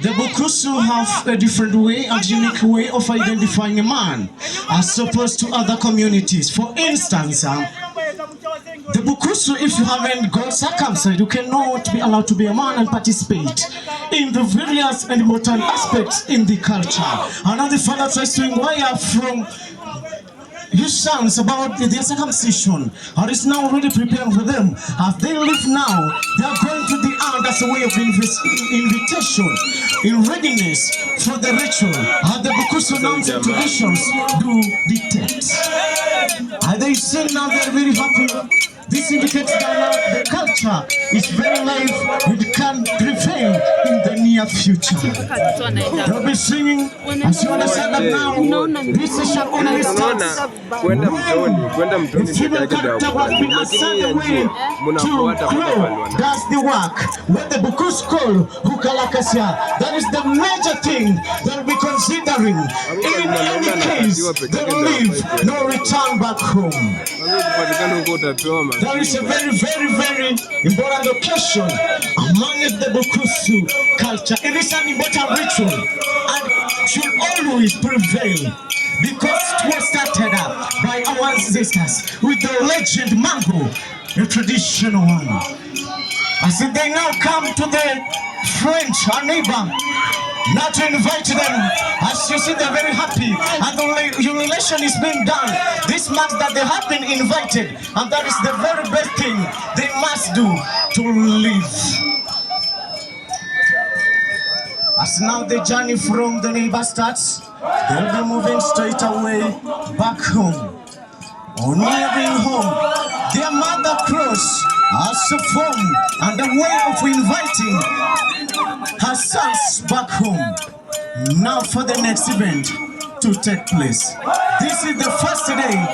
The Bukusu have a different way, a unique way of identifying a man as opposed to other communities. For instance, the Bukusu, if you haven't got circumcised, you cannot be allowed to be a man and participate in the various and important aspects in the culture. Another father tries to inquire from his sons about their circumcision, or is now already preparing for them. As they live now, they are going to the end as a way of invitation, in readiness for the ritual. As the Bukusu norms and traditions do dictate. As they say now, they are very happy. This indicates that the culture is very live and can prevail in the near future. They'll be singing, as you understand that now, this shall only start. The female character will be assigned the way to grow, does the work. When the Bukus call Hukalakasia, that is the major thing they'll be considering. In any case, they'll leave, no return back home. There is a very, very, very important occasion among the Bukusu culture. It is an important ritual and should always prevail because it was started up by our ancestors with the legend Mango, a traditional one. As they now come to the French, our neighbor, now to invite them. As you see, they're very happy and the humiliation is being done. This marks that they have been invited, and that is the very best thing they must do to live. As now the journey from the neighbor starts, they'll be moving straight away back home. On nearing home, their mother cross as a form and a way of inviting her sons back home. Now for the next event to take place. This is the first day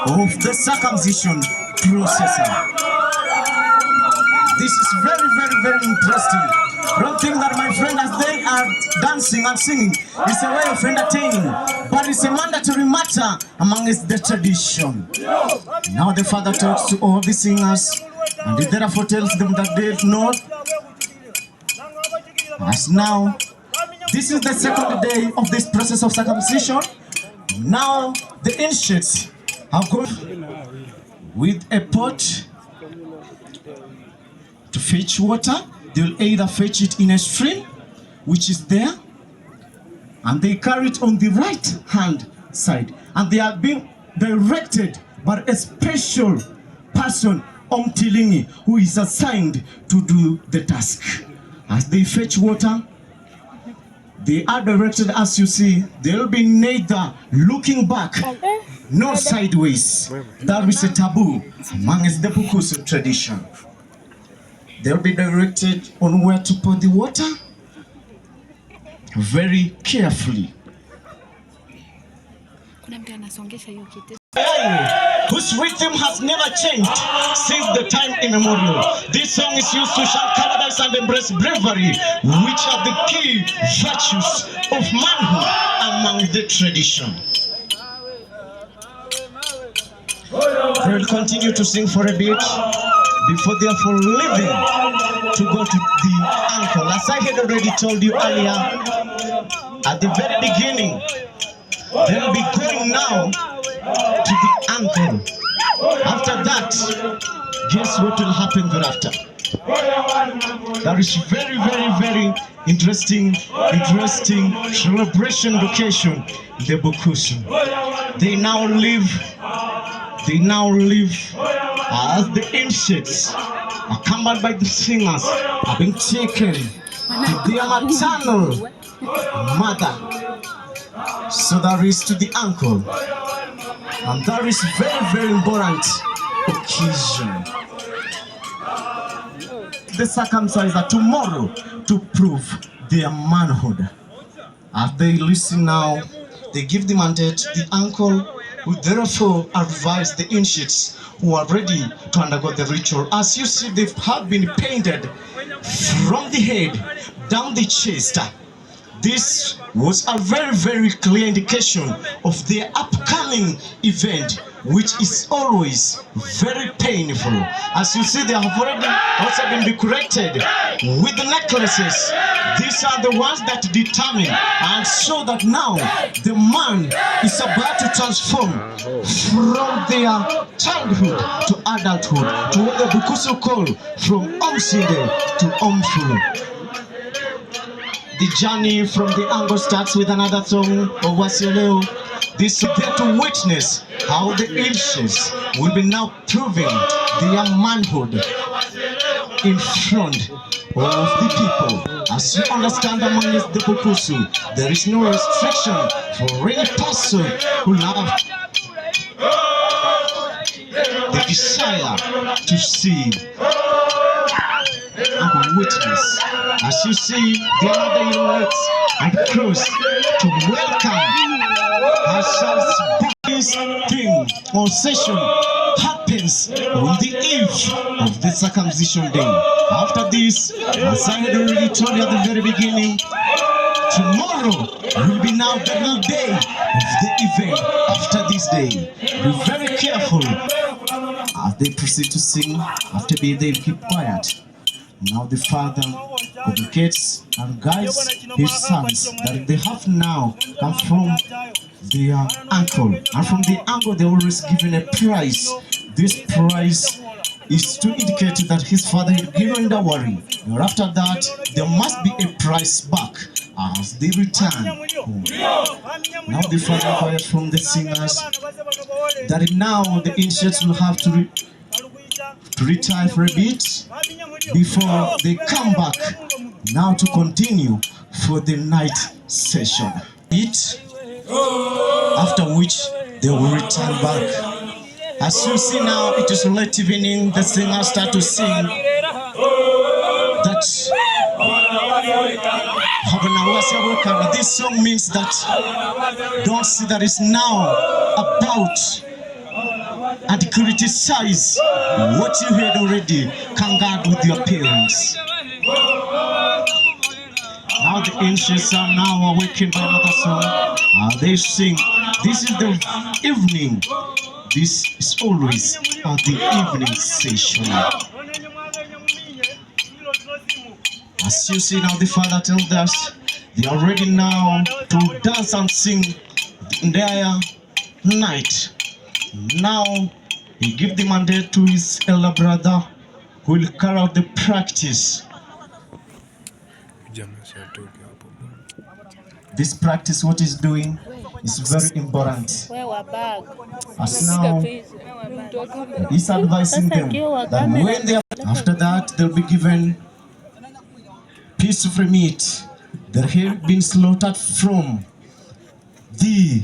of the circumcision process. This is very, very, very interesting. Don't think that, my friend, as they are dancing and singing, it's a way of entertaining, but it's a mandatory matter amongst the tradition. Now the father talks to all the singers, and he therefore tells them that they know. As now, this is the second day of this process of circumcision. Now the ancients have gone with a pot to fetch water. They'll either fetch it in a stream, which is there, and they carry it on the right hand side, and they are being directed by a special person, Omtilingi, who is assigned to do the task. As they fetch water, They are directed, as you see, they'll be neither looking back nor sideways. That is a taboo amongst the Bukusu tradition. They'll be directed on where to pour the water very carefully. Whose rhythm has never changed since the time immemorial. This song is used to shout cowardice and embrace bravery, which are the key virtues of manhood among the tradition. They will continue to sing for a bit before therefore leaving to go to the ankle. As I had already told you earlier, at the very beginning, they will be going now to the ankle. After that, guess what will happen thereafter? That is very interesting celebration location in the Bukusu. They now live as the insects, accompanied by the singers, are being taken to their maternal mother. So that is to the ankle. And that is very important occasion. The circumcised are tomorrow to prove their manhood. As they listen now, they give the mandate to the ankle, who therefore advise the insects who are ready to undergo the ritual. As you see, they have been painted from the head down the chest. This was a very clear indication of their upcoming event, which is always very painful. As you see, they have already also been decorated with the necklaces. These are the ones that determine and show that now the man is about to transform from their childhood to adulthood, to what the Bukusu call from Omsinde to Omfulu. The journey from the angle starts with another song of Wasileo. This is there to witness how the Ilshes will be now proving their manhood in front of the people. As you understand, among the Bukusu, there is no restriction for any person who loves the desire to see and witness. As you see, the other units and cross to welcome ourselves. This thing or session happens on the eve of the circumcision day. After this, as I had already told you at the very beginning, tomorrow will be now the real day of the event. After this day, be very careful as they proceed to sing. After they keep quiet. Now the father educates and guides his sons that they have now come from their uncle, and from the uncle they always given a prize. This prize is to indicate that his father had given dowry. And after that, there must be a prize back as they return home. Now the father inquired from the singers that now the insects will have to retire for a bit before they come back now to continue for the night session. After which they will return back. As you see now, it is late evening. The singers start to sing that this song means that don't see that it's now about and criticize what you had already conquered with your parents. Now the ancients are now awakened by another song. They sing. This is the evening. This is always the evening session. As you see now, the father tells us they are ready now to dance and sing their night. Now he gives the mandate to his elder brother who will carry out the practice. This practice, what he's doing, is very important. As now, he's advising them that when they are, after that, they'll be given piece of meat that had been slaughtered from the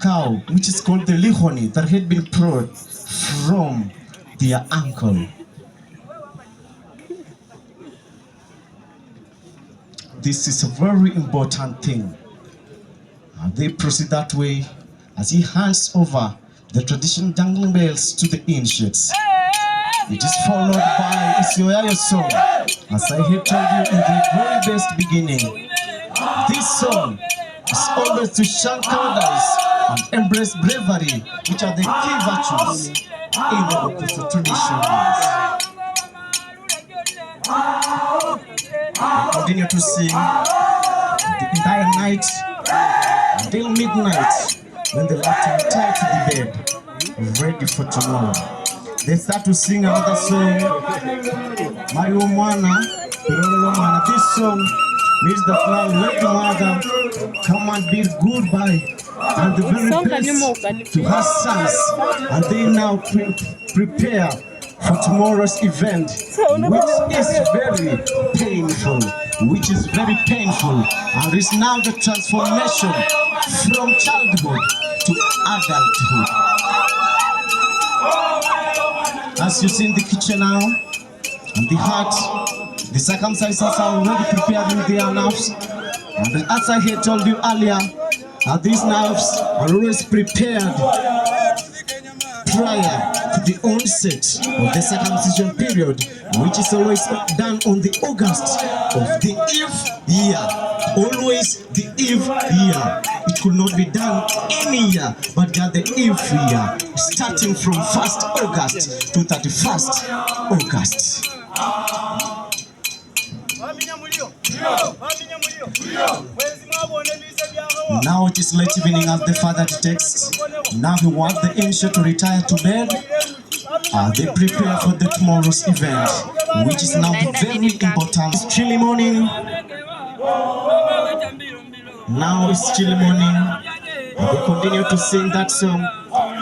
cow, which is called the lihoni, that had been brought from their uncle. This is a very important thing. And they proceed that way as he hands over the traditional jangling bells to the ancients. It is followed by Isioya's song, as I had told you in the very best beginning. This song is always to shun cowardice and embrace bravery, which are the key virtues in the Bukusu tradition. We continue to sing the entire night until midnight, when the latter retire to the bed, ready for tomorrow. They start to sing another song, Mario Mwana, Pirolo Mwana. This song means the flower, let the mother come and bid goodbye and the very best to her sons. And they now prepare for tomorrow's event, which is very painful, and is now the transformation from childhood to adulthood. As you see in the kitchen now, and the heart, the circumcisers are already prepared with their nerves. And as I had told you earlier, these nerves are always prepared prior to the onset of the circumcision period, which is always done on the August of the Eve year. Always the Eve year. It could not be done any year, but the Eve year, starting from 1st August to 31st August. Now it is late evening as the father takes. Now he wants the ancient to retire to bed. They prepare for the tomorrow's event, which is now very important. It's chilly morning. Now it's chilly morning. They continue to sing that song.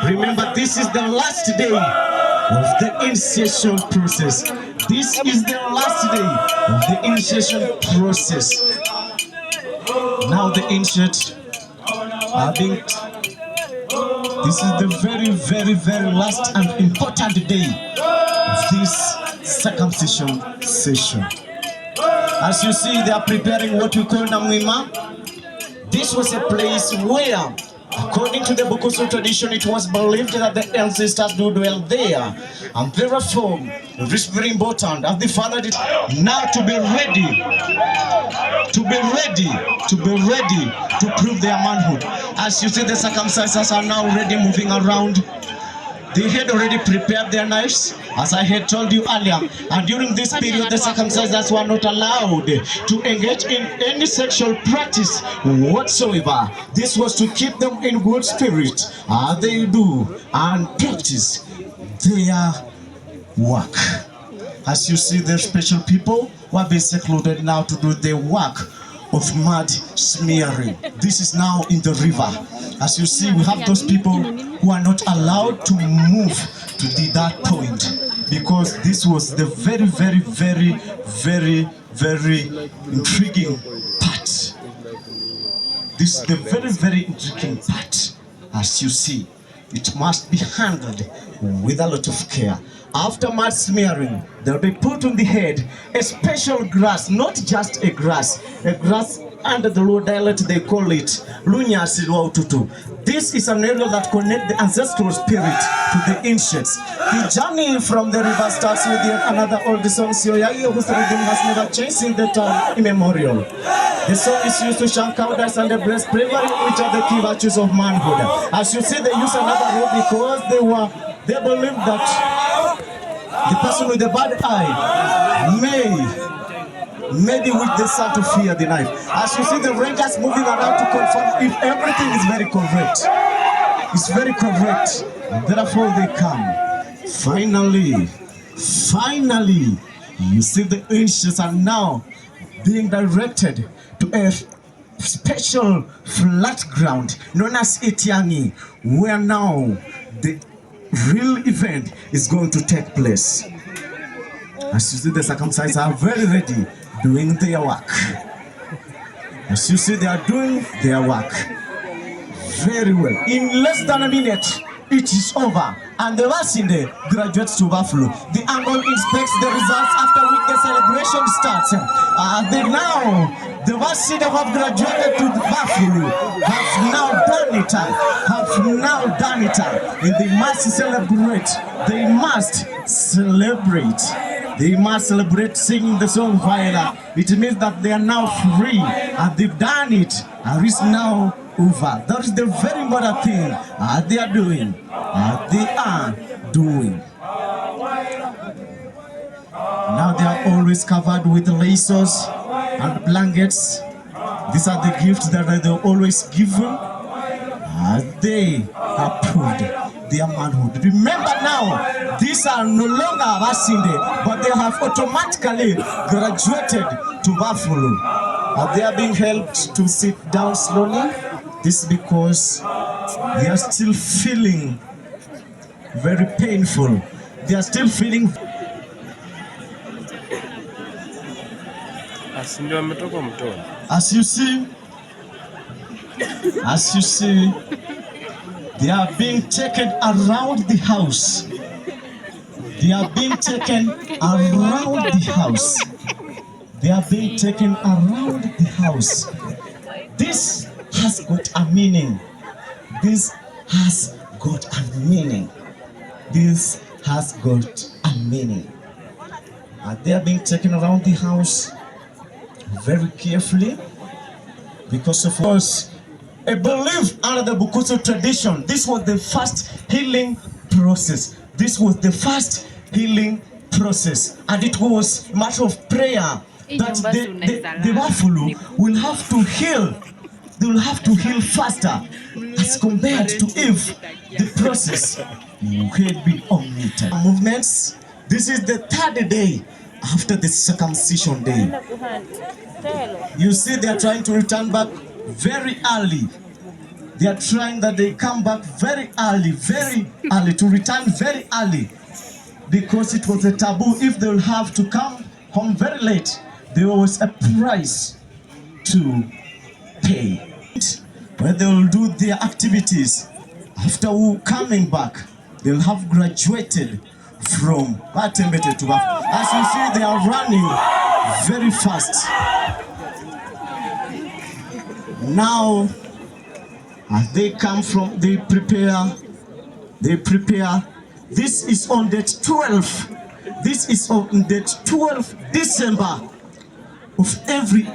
Remember, this is the last day of the initiation process. This is the last day of the initiation process. Now the ancient are being... This is the very last and important day of this circumcision session. As you see, they are preparing what we call Namwima. This was a place where, according to the Bukusu tradition, it was believed that the ancestors do dwell there. And therefore, it is very important as the father did now to be ready to prove their manhood. As you see, the circumcisers are now already moving around. They had already prepared their knives, as I had told you earlier. And during this period, the circumcisers were not allowed to engage in any sexual practice whatsoever. This was to keep them in good spirit as they do and practice their work. As you see, the special people who have been secluded now to do their work of mud smearing. This is now in the river. As you see, we have those people who are not allowed to move to that point, because this was the very intriguing part. This is the very intriguing part. As you see, it must be handled with a lot of care. After mud smearing, they'll be put on the head a special grass, not just a grass under the lower dialect they call it Lunyasi Luaututu. This is an area that connects the ancestral spirit to the ancients. The journey from the river starts with yet another old song, Sioyayo, whose rhythm has never changed in the time immemorial. The song is used to shun cowardice and embrace bravery, which are the key virtues of manhood. As you see, they use another road because they believe that the person with the bad eye may be with the sun to fear the knife. As you see, the rangers moving around to confirm if everything is very correct. It's very correct. And therefore they come. Finally, you see the ancients are now being directed to a special flat ground known as Etiangi, where now the real event is going to take place. As you see, the circumcised are very ready doing their work. As you see, they are doing their work very well. In less than a minute, it is over, and the Vasinde graduates to Buffalo. The uncle inspects the results, after which the celebration starts. The Vasinde who have graduated to Buffalo have now done it, and they must celebrate. They must celebrate singing the song while it means that they are now free, and they've done it, and it's now over. That is the very important thing they are doing. Now they are always covered with laces and blankets. These are the gifts that they always given. They approved their manhood. Remember now, these are no longer Vasinde, but they have automatically graduated to Buffalo. They are being helped to sit down slowly. This is because they are still feeling very painful. They are still feeling. As you see, they are being taken around the house. They are being taken around the house. They are being taken around the house. This has got a meaning. This has got a meaning. This has got a meaning. They are being taken around the house very carefully because of course, I believe under the Bukusu tradition, this was the first healing process. And it was a matter of prayer that the Buffalo will have to heal. They will have to heal faster as compared to if the process had been omitted. Movements. This is the third day after the circumcision day. You see, they are trying to return back very early. They are trying that they come back very early, to return very early, because it was a taboo. If they will have to come home very late, there was a price to pay. When they will do their activities, after coming back, they will have graduated from Batembete to Buffalo. As you see, they are running very fast. Now, as they come from, they prepare. This is on date 12. This is on date 12 December of every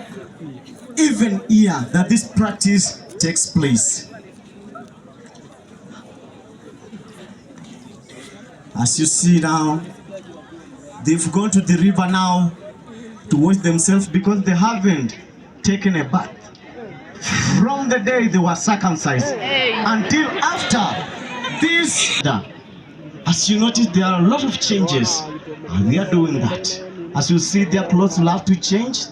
even year that this practice takes place. As you see now, they've gone to the river now to wash themselves because they haven't taken a bath from the day they were circumcised until after this. As you notice, there are a lot of changes, and they are doing that. As you see, their clothes will have to change.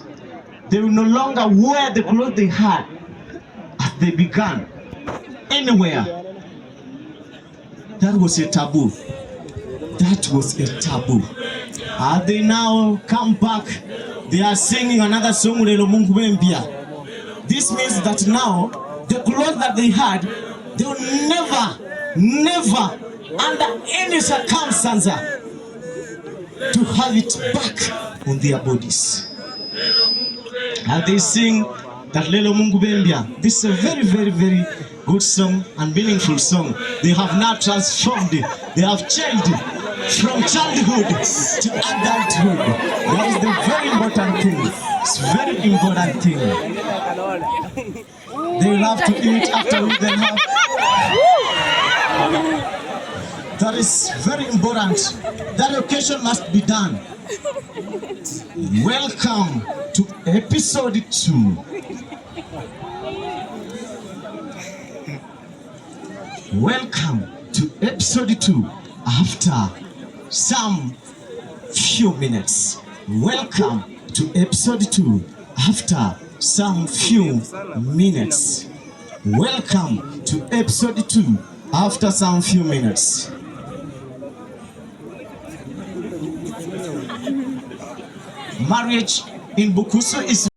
They will no longer wear the clothes they had as they began anywhere. That was a taboo. They now come back. They are singing another song. This means that now the clothes that they had, they will never, under any circumstance, to have it back on their bodies. And they sing that Lelo Mungu Bembia. This is a very, very, very good song and meaningful song. They have now transformed it. They have changed it from childhood to adulthood. That is the very important thing. It's very important thing. They will have to eat after they have. That is very important. That occasion must be done. Welcome to episode 2. Welcome to episode 2 after some few minutes. Welcome to episode 2 after some few minutes. Welcome to episode 2 after some few minutes. Marriage in Bukusu is